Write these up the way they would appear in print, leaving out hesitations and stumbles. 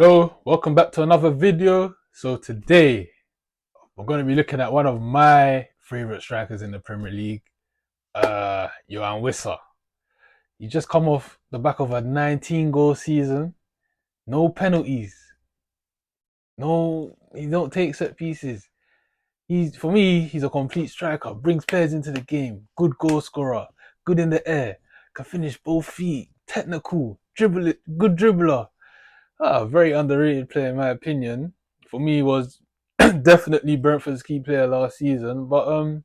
Hello, welcome back to another video. So today we're going to be looking at one of my favorite strikers in the Premier League, Yoane Wissa. He just come off the back of a 19 goal season, no penalties, no, he don't take set pieces. For me, he's a complete striker, brings players into the game, good goal scorer, good in the air, can finish both feet, technical, good dribbler. Very underrated player in my opinion. For me, he was definitely Brentford's key player last season, but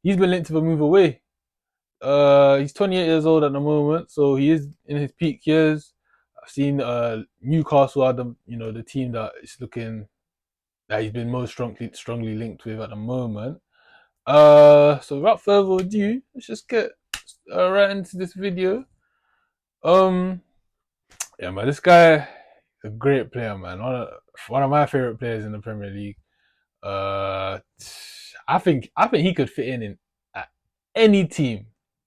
he's been linked to the move away. He's 28 years old at the moment, so he is in his peak years. I've seen Newcastle are the team that is looking that he's been most strongly linked with at the moment. So without further ado, let's just get right into this video. Um, yeah, man, this guy is a great player, man. One of my favorite players in the Premier League. Uh, I think he could fit in at any team,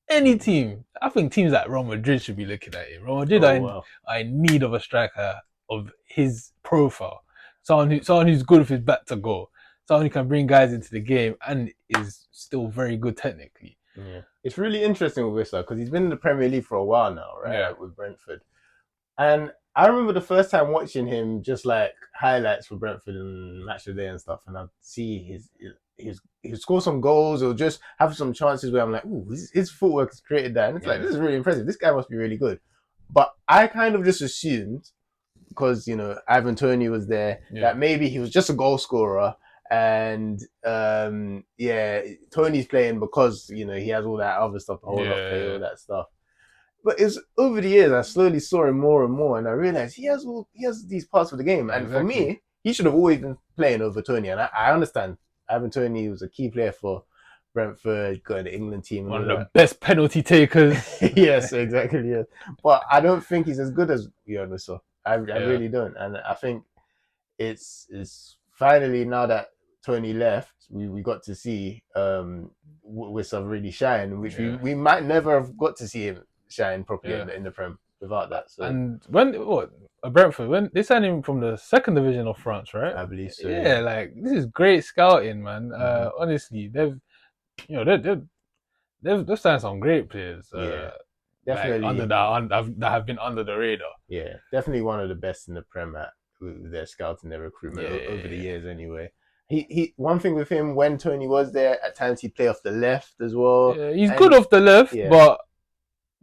any team. I think teams like Real Madrid should be looking at him. Real Madrid Oh wow. are in need of a striker of his profile, someone who's good with his back to goal, someone who can bring guys into the game and is still very good technically. Yeah. It's really interesting with Whistler because he's been in the Premier League for a while now, right? Yeah, Like with Brentford. And I remember the first time watching him just like highlights for Brentford and match of the day and stuff, and I'd see he score some goals or just have some chances where I'm like, ooh, his footwork has created that. And it's like, yeah, this is really impressive. This guy must be really good. But I kind of just assumed because Ivan Toney was there yeah, that maybe he was just a goal scorer and yeah, Tony's playing because he has all that other stuff, the whole off play, yeah. all that stuff. But it's over the years I slowly saw him more and more, and I realized he has these parts of the game. And for Exactly. me, he should have always been playing over Tony. And I understand Ivan Toney was a key player for Brentford, got in the England team and One all of the that. best penalty takers. Yes, exactly. Yes, but I don't think he's as good as Yoane Wissa. I Yeah, really don't, and I think it's finally now that Tony left, we got to see Wissa really shine, which yeah, we might never have got to see him shine properly yeah. in the Prem without that. So And when what Brentford when they signed him from the second division of France, right? I believe so. Yeah, Yeah. like this is great scouting, man. Hmm. Honestly, you know they've signed some great players. Yeah. Like under Definitely. that have been under the radar. Yeah. Definitely one of the best in the Prem at with their scouting, their Yeah, recruitment over the yeah, years. Anyway, he one thing with him when Tony was there, at times he'd play off the left as well, yeah. He's good and off the left, yeah. but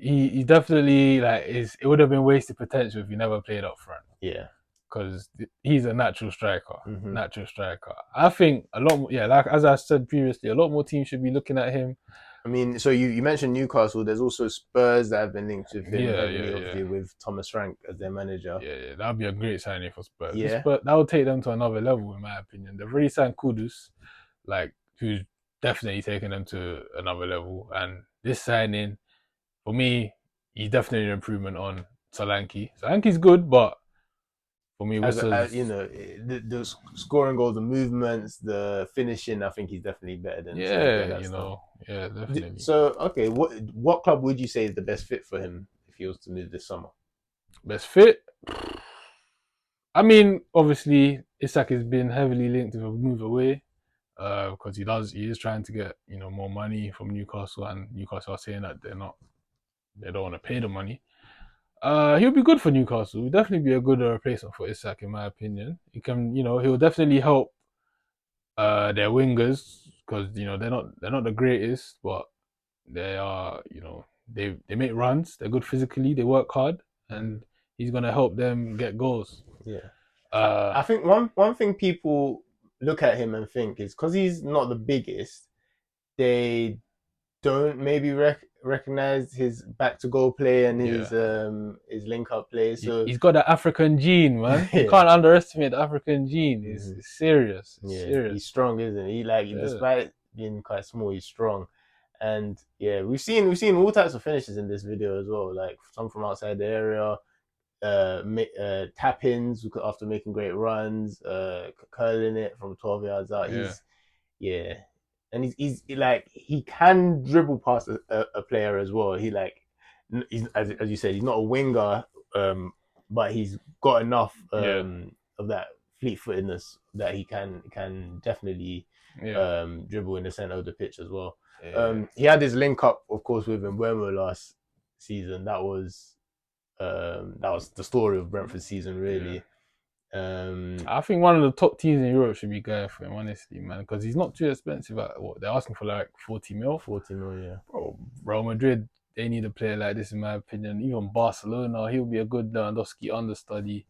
he definitely like is. It would have been wasted potential if he never played up front. Yeah. Because he's a natural striker. Hmm. Natural striker. I think a lot more, yeah, like as I said previously, a lot more teams should be looking at him. I mean, so you mentioned Newcastle. There's also Spurs that have been linked with him Yeah, heavily, yeah, yeah. obviously with Thomas Frank as their manager. Yeah, yeah. That'd be a great signing for Spurs. Yeah. That would take them to another level, in my opinion. They've already signed Kudus, like, who's definitely taking them to another level. And this signing, for me, he's definitely an improvement on Solanke. Solanke's good, but for me, As Wissa's, the scoring goals, the movements, the finishing, I think he's definitely better than Solanke yeah, and that stuff. yeah, definitely. So, okay, what club would you say is the best fit for him if he was to move this summer? Best fit? I mean, obviously, Isak has been heavily linked with a move away because he is trying to get more money from Newcastle, and Newcastle are saying that they don't want to pay the money. He'll be good for Newcastle. He'll definitely be a good replacement for Isak, in my opinion. He'll definitely help their wingers because they're not the greatest, but they are, they make runs. They're good physically. They work hard, and he's gonna help them get goals. Yeah. Uh, I think one thing people look at him and think is because he's not the biggest, they don't maybe recognize his back to goal play and yeah. his link up play. So He's got the African gene, man. You yeah. can't underestimate the African gene. Hmm. It's serious. It's Yeah, he's serious. strong, isn't he? Like Yeah. despite being quite small, he's strong. And yeah, we've seen all types of finishes in this video as well. Like some from outside the area, tap ins after making great runs, curling it from 12 yards out. Yeah. Yeah, and he's like he can dribble past a player as well. He's as you said, he's not a winger. but he's got enough Yeah. of that fleet-footedness that he can definitely Yeah. dribble in the center of the pitch as well. Yeah. He had his link up, of course, with Mbeumo last season. That was the story of Brentford's season, really. I think one of the top teams in Europe should be going for him, honestly, man, because he's not too expensive. At what they're asking for, like 40 mil. 40 mil, yeah. Bro, Real Madrid, they need a player like this, in my opinion. Even Barcelona, he'll be a good Lewandowski understudy.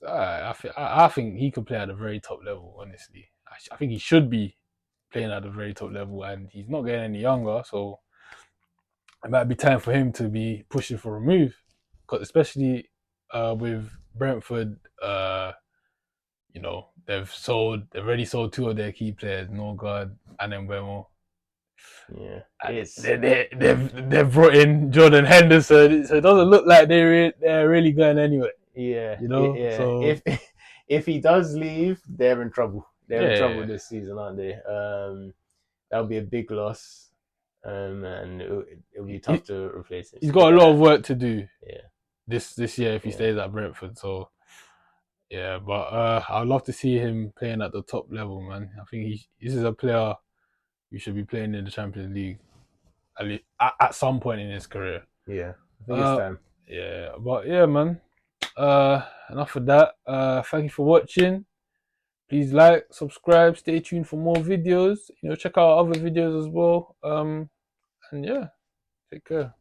I think he could play at a very top level, honestly. I think he should be playing at a very top level, and he's not getting any younger, so it might be time for him to be pushing for a move. Because especially with Brentford, they've already sold two of their key players, Norgard and Mbeumo. Yeah, They've brought in Jordan Henderson, so it doesn't look like they're really going anywhere. Yeah, yeah. So If he does leave, they're in trouble. They're in trouble yeah, this season, aren't they? That'll be a big loss, and it'll be tough to replace him. he's got a lot of work to do. Yeah, This year if he stays at Brentford. So yeah, but I'd love to see him playing at the top level, man. I think this is a player who should be playing in the Champions League at some point in his career. Yeah, I think it's time. Yeah, but yeah, man. Enough of that. Thank you for watching. Please like, subscribe, stay tuned for more videos. Check out other videos as well. And yeah, take care.